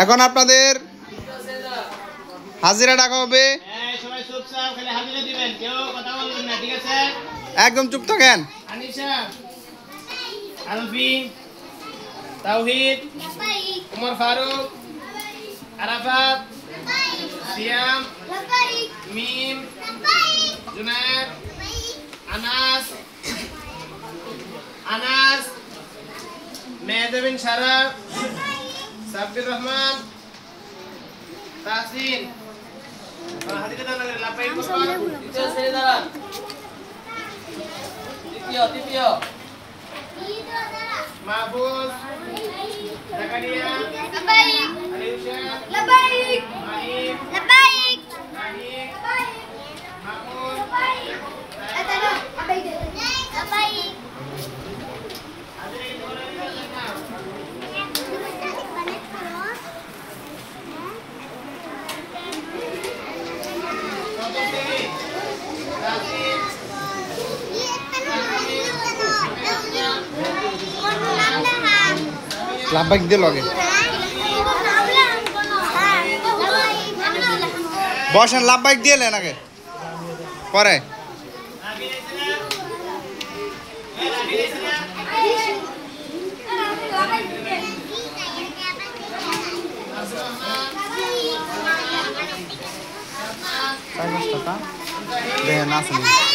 এখন আপনাদের হাজিরা টাকা হবে। সবাই চুপচাপ খালি হাজিরা দিবেন, কেউ কথা বলবেন না, ঠিক আছে? একদম চুপ থাকেন। আনিশা, আলফি, তাওহিদ, উমর ফারুক, আরাফাত, সিয়াম, মিম, জুনায়েদ, আনাস, মেহজাবিন সারা, সাব্বির রহমান, তাহসিন। হাজিরা দাও না, লাপাই করবা। দ্বিতীয় ছেড়ে দাঁড়ান। তৃতীয় মাহফুজ, জাকারিয়া, আলিউশা, মাহিম, নাহিদ, মাহমুদ, লাভবাক দিয়ে লগে বসেন, লাভবাক দিয়ে নেন আগে পরে। দেখেন আসেন।